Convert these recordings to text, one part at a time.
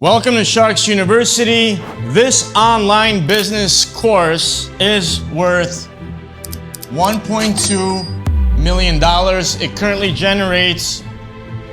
Welcome to Sharkz University. This online business course is worth $1.2 million. It currently generates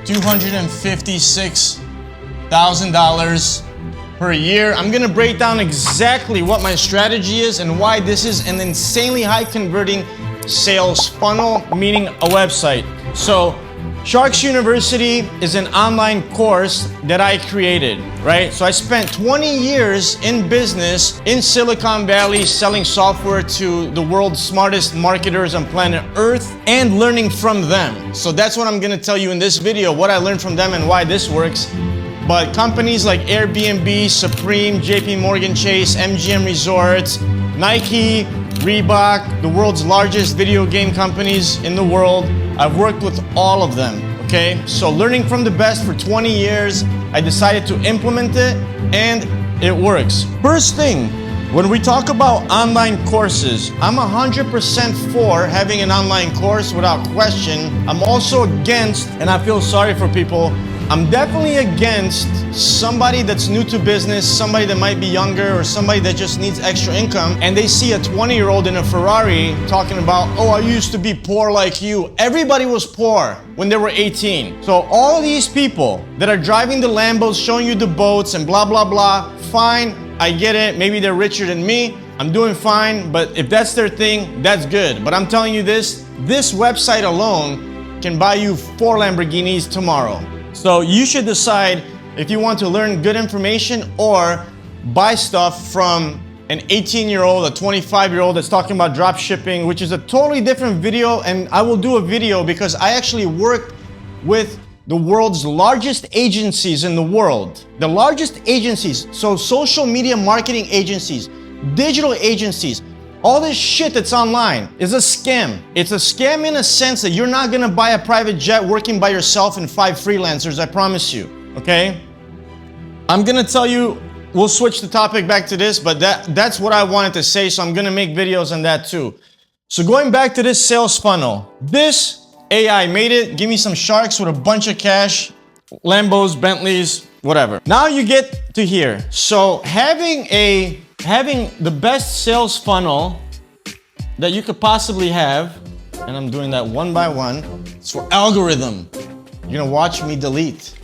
$256,000 per year. I'm gonna break down exactly what my strategy is and why this is an insanely high converting sales funnel, meaning a website. So Sharkz University is an online course that I created, right? So I spent 20 years in business in Silicon Valley selling software to the world's smartest marketers on planet Earth and learning from them. So that's what I'm gonna tell you in this video, what I learned from them and why this works. But companies like Airbnb, Supreme, JP Morgan Chase, MGM Resorts, Nike, Reebok, the world's largest video game companies in the world, I've worked with all of them, okay? So learning from the best for 20 years, I decided to implement it and it works. First thing, when we talk about online courses, I'm 100% for having an online course without question. I'm also against, and I feel sorry for people, I'm definitely against somebody that's new to business, somebody that might be younger or somebody that just needs extra income and they see a 20-year-old in a Ferrari talking about, oh, I used to be poor like you. Everybody was poor when they were 18. So all these people that are driving the Lambos, showing you the boats and blah, blah, blah, fine, I get it. Maybe they're richer than me. I'm doing fine, but if that's their thing, that's good. But I'm telling you this website alone can buy you 4 Lamborghinis tomorrow. So you should decide if you want to learn good information or buy stuff from an 18-year-old, a 25-year-old that's talking about drop shipping, which is a totally different video. And I will do a video because I actually worked with the world's largest agencies in the world. The largest agencies, so social media marketing agencies, digital agencies, all this shit that's online is a scam. It's a scam in a sense that you're not gonna buy a private jet working by yourself and 5 freelancers, I promise you, okay? I'm gonna tell you, we'll switch the topic back to this, but that's what I wanted to say, so I'm gonna make videos on that too. So going back to this sales funnel, this AI made it, give me some sharks with a bunch of cash, Lambos, Bentleys, whatever. Now you get to here. So having the best sales funnel that you could possibly have, and I'm doing that one by one, it's for algorithm. You're gonna watch me delete.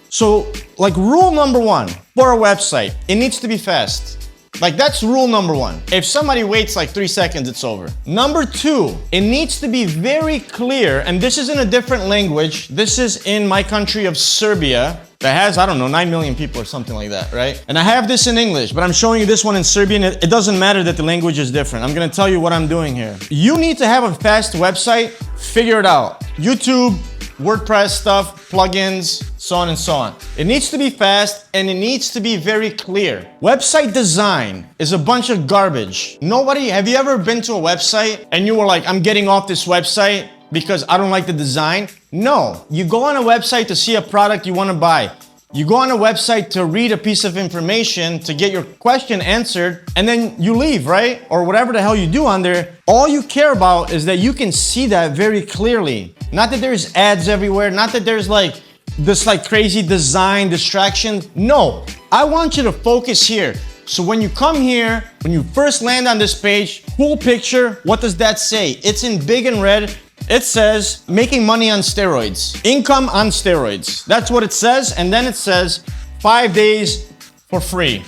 So, like rule number 1 for a website, it needs to be fast. Like that's rule number 1. If somebody waits like 3 seconds, it's over. Number 2, it needs to be very clear, and this is in a different language. This is in my country of Serbia that has, I don't know, 9 million people or something like that, right? And I have this in English, but I'm showing you this one in Serbian. It doesn't matter that the language is different. I'm gonna tell you what I'm doing here. You need to have a fast website, figure it out. YouTube, WordPress stuff, plugins, so on and so on. It needs to be fast and it needs to be very clear. Website design is a bunch of garbage. Have you ever been to a website and you were like, I'm getting off this website because I don't like the design? No, you go on a website to see a product you want to buy. You go on a website to read a piece of information to get your question answered, and then you leave, right? Or whatever the hell you do on there. All you care about is that you can see that very clearly. Not that there's ads everywhere, not that there's like this like crazy design distraction. No, I want you to focus here. So when you come here, when you first land on this page, cool picture, what does that say? It's in big and red. It says, making money on steroids, income on steroids. That's what it says. And then it says 5 days for free.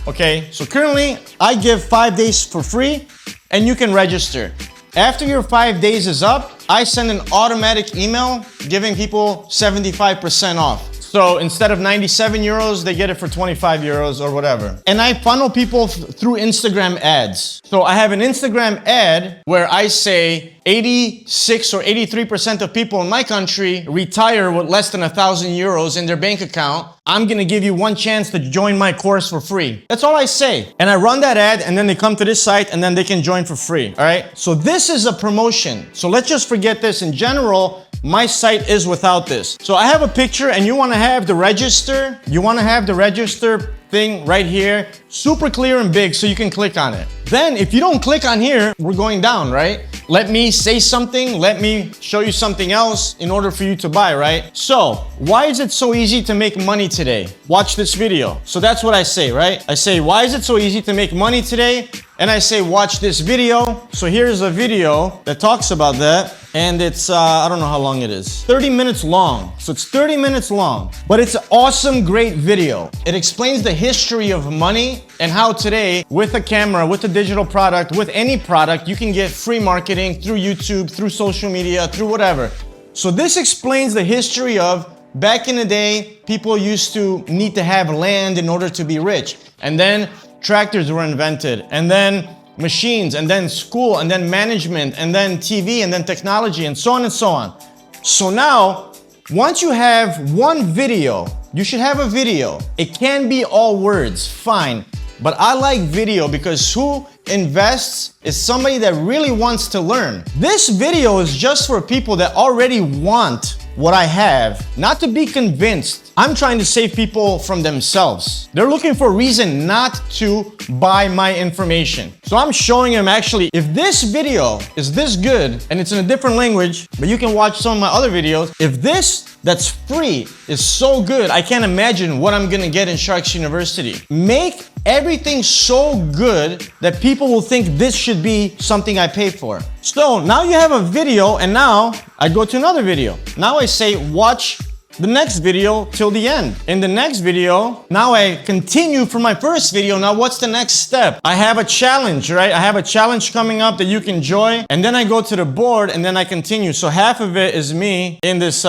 Okay, so currently I give 5 days for free and you can register. After your 5 days is up, I send an automatic email giving people 75% off. So instead of 97 euros, they get it for 25 euros or whatever. And I funnel people through Instagram ads. So I have an Instagram ad where I say 86 or 83% of people in my country retire with less than 1,000 euros in their bank account. I'm gonna give you one chance to join my course for free. That's all I say. And I run that ad and then they come to this site and then they can join for free, all right? So this is a promotion. So let's just forget this. In general, my site is without this. So I have a picture and you wanna have the register. You wanna have the register thing right here, super clear and big, so you can click on it. Then if you don't click on here, we're going down, right? Let me say something, let me show you something else in order for you to buy, right? So, why is it so easy to make money today? Watch this video. So that's what I say, right? I say, why is it so easy to make money today? And I say, watch this video. So here's a video that talks about that. And it's, I don't know how long it is. 30 minutes long. So it's 30 minutes long, but it's an awesome, great video. It explains the history of money and how today, with a camera, with a digital product, with any product, you can get free marketing through YouTube, through social media, through whatever. So this explains the history of back in the day, people used to need to have land in order to be rich. And then tractors were invented, and then machines, and then school, and then management, and then TV, and then technology, and so on and so on. So now, once you have one video, you should have a video. It can be all words, fine. But I like video because who invests is somebody that really wants to learn. This video is just for people that already want what I have, not to be convinced. I'm trying to save people from themselves. They're looking for a reason not to buy my information. So I'm showing them actually, if this video is this good and it's in a different language, but you can watch some of my other videos, if this that's free is so good, I can't imagine what I'm gonna get in Sharkz University. Make everything so good that people will think this should be something I pay for. So now you have a video, and now I go to another video. Now I say, watch the next video till the end. In the next video, now I continue from my first video. Now what's the next step? I have a challenge, right? I have a challenge coming up that you can join, and then I go to the board and then I continue. So half of it is me in this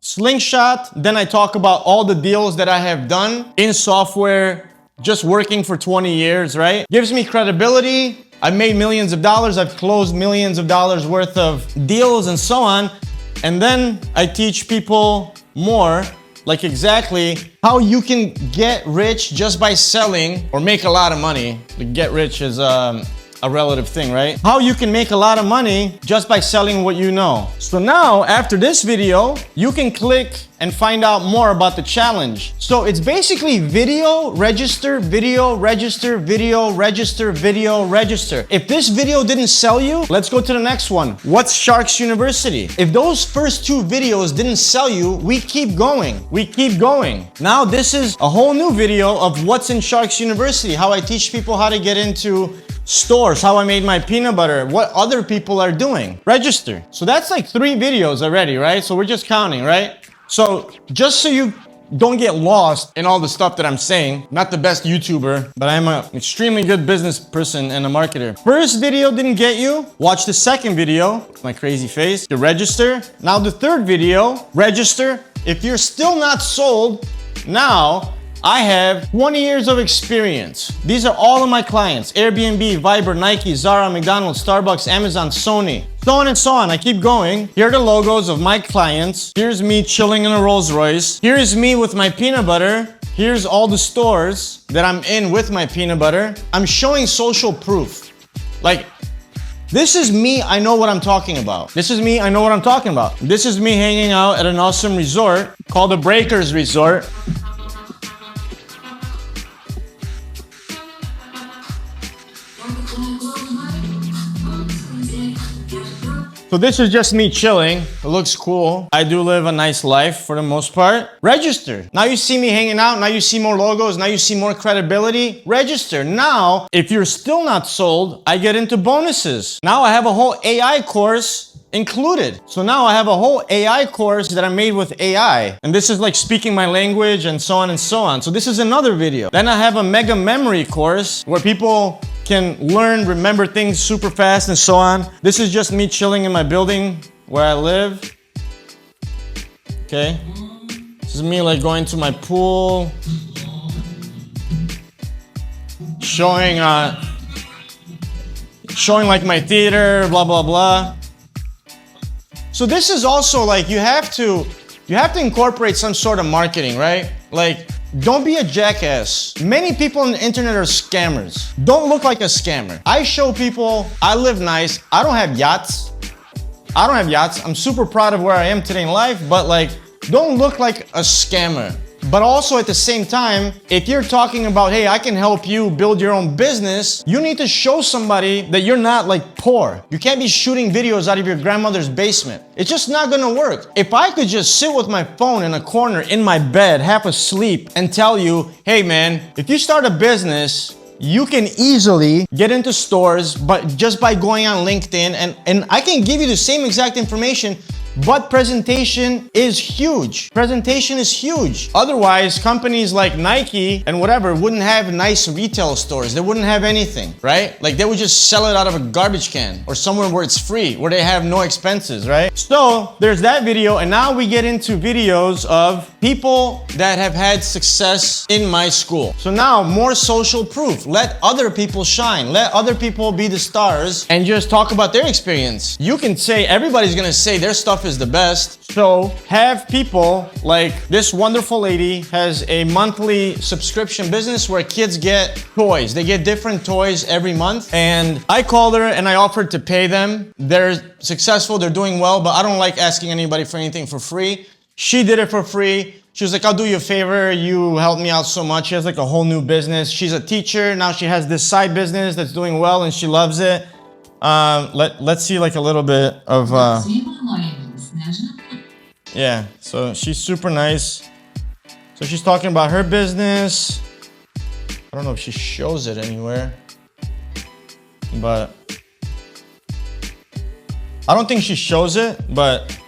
slingshot. Then I talk about all the deals that I have done in software, just working for 20 years, right? Gives me credibility. I've made millions of dollars. I've closed millions of dollars worth of deals and so on. And then I teach people more, like exactly how you can get rich just by selling, or make a lot of money. Get rich is a relative thing, right? How you can make a lot of money just by selling what you know. So now, after this video, you can click and find out more about the challenge. So it's basically video, register, video, register, video, register, video, register. If this video didn't sell you, let's go to the next one. What's Sharkz University? If those first two videos didn't sell you, we keep going. We keep going. Now this is a whole new video of what's in Sharkz University, how I teach people how to get into stores, how I made my peanut butter, what other people are doing. Register. So that's like 3 videos already, right? So we're just counting, right? So just so you don't get lost in all the stuff that I'm saying, not the best YouTuber, but I'm an extremely good business person and a marketer. First video didn't get you, watch the second video, my crazy face, to register. Now the third video, register. If you're still not sold, now I have 20 years of experience. These are all of my clients: Airbnb, Viber, Nike, Zara, McDonald's, Starbucks, Amazon, Sony, so on and so on. I keep going. Here are the logos of my clients. Here's me chilling in a Rolls Royce. Here's me with my peanut butter. Here's all the stores that I'm in with my peanut butter. I'm showing social proof. Like, this is me, I know what I'm talking about. This is me, I know what I'm talking about. This is me hanging out at an awesome resort called the Breakers Resort. So this is just me chilling. It looks cool. I do live a nice life for the most part. Register. Now you see me hanging out. Now you see more logos. Now you see more credibility. Register. Now, if you're still not sold, I get into bonuses. Now I have a whole AI course included. So now I have a whole AI course that I made with AI. And this is like speaking my language and so on and so on. So this is another video. Then I have a mega memory course where people can learn, remember things super fast and so on. This is just me chilling in my building where I live. Okay. This is me like going to my pool, showing like my theater, blah, blah, blah. So this is also like, you have to incorporate some sort of marketing, right? Like, don't be a jackass. Many people on the internet are scammers. Don't look like a scammer. I show people I live nice. I don't have yachts. I'm super proud of where I am today in life, but like, don't look like a scammer. But also at the same time, if you're talking about, hey, I can help you build your own business, you need to show somebody that you're not like poor. You can't be shooting videos out of your grandmother's basement. It's just not gonna work. If I could just sit with my phone in a corner in my bed, half asleep, and tell you, hey man, if you start a business, you can easily get into stores, but just by going on LinkedIn, and I can give you the same exact information, but presentation is huge. Presentation is huge. Otherwise, companies like Nike and whatever wouldn't have nice retail stores. They wouldn't have anything, right? Like they would just sell it out of a garbage can or somewhere where it's free, where they have no expenses, right? So there's that video, and now we get into videos of people that have had success in my school. So now more social proof. Let other people shine. Let other people be the stars and just talk about their experience. You can say, everybody's gonna say their stuff is the best. So have people like this wonderful lady has a monthly subscription business where kids get toys. They get different toys every month. And I called her and I offered to pay them. They're successful, they're doing well, but I don't like asking anybody for anything for free. She did it for free. She was like, I'll do you a favor. You helped me out so much. She has like a whole new business. She's a teacher. Now she has this side business that's doing well and she loves it. Let's see like a little bit of yeah, so she's super nice. So she's talking about her business. I don't know if she shows it anywhere, but I don't think she shows it, but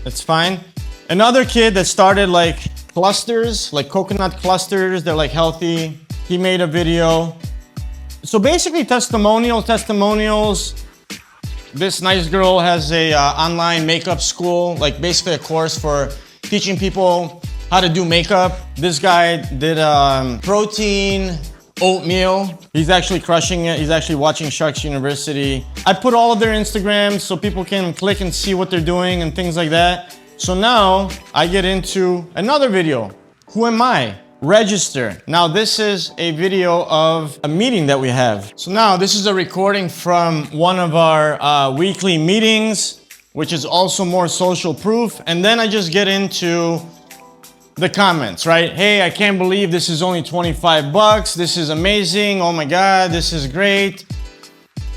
it's fine. Another kid that started like clusters, like coconut clusters, they're like healthy. He made a video. So basically testimonials. This nice girl has a online makeup school, like basically a course for teaching people how to do makeup. This guy did protein oatmeal. He's actually crushing it. He's actually watching Sharkz University. I put all of their Instagrams so people can click and see what they're doing and things like that. So now I get into another video. Who am I? Register. Now this is a video of a meeting that we have. So now this is a recording from one of our weekly meetings, which is also more social proof. And then I just get into the comments, right? Hey, I can't believe this is only 25 bucks. This is amazing. Oh my God, this is great.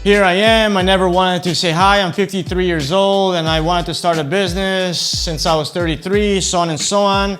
Here I am. I never wanted to say hi. I'm 53 years old and I wanted to start a business since I was 33, so on and so on.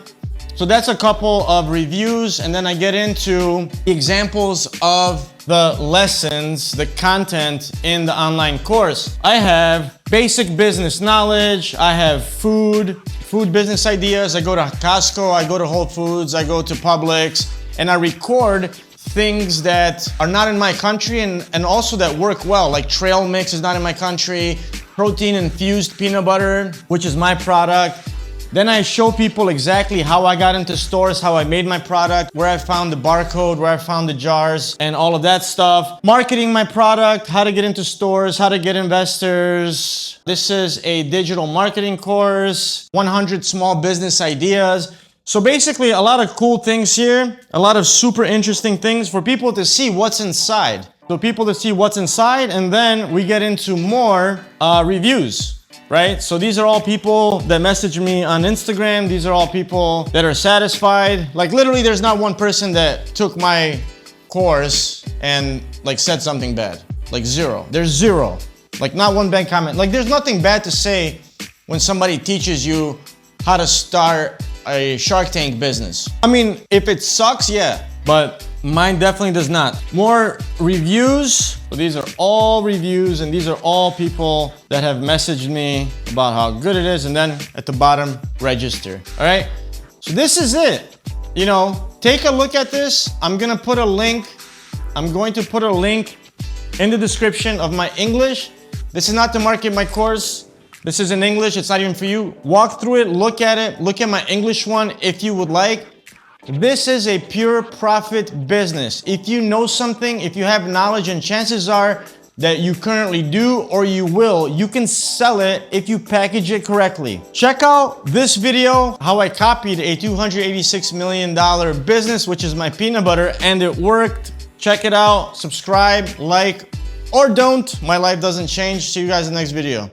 So that's a couple of reviews, and then I get into examples of the lessons, the content in the online course. I have basic business knowledge, I have food business ideas. I go to Costco, I go to Whole Foods, I go to Publix, and I record things that are not in my country and also that work well, like trail mix is not in my country, protein infused peanut butter, which is my product. Then I show people exactly how I got into stores, how I made my product, where I found the barcode, where I found the jars, and all of that stuff. Marketing my product, how to get into stores, how to get investors. This is a digital marketing course, 100 small business ideas. So basically a lot of cool things here, a lot of super interesting things for people to see what's inside. So people to see what's inside, and then we get into more reviews. Right? So these are all people that message me on Instagram. These are all people that are satisfied. Like literally there's not one person that took my course and like said something bad. Like zero. There's zero. Like not one bad comment. Like there's nothing bad to say when somebody teaches you how to start a Shark Tank business. I mean, if it sucks, yeah, but mine definitely does not. More reviews. So these are all reviews, and these are all people that have messaged me about how good it is. And then at the bottom, register. All right. So this is it. You know, take a look at this. I'm going to put a link. I'm going to put a link in the description of my English. This is not to market my course. This is in English. It's not even for you. Walk through it. Look at it. Look at my English one if you would like. This is a pure profit business. If you know something, if you have knowledge, and chances are that you currently do or you will, you can sell it if you package it correctly. Check out this video, how I copied a $286 million business, which is my peanut butter, and it worked. Check it out, subscribe, like, or don't. My life doesn't change. See you guys in the next video.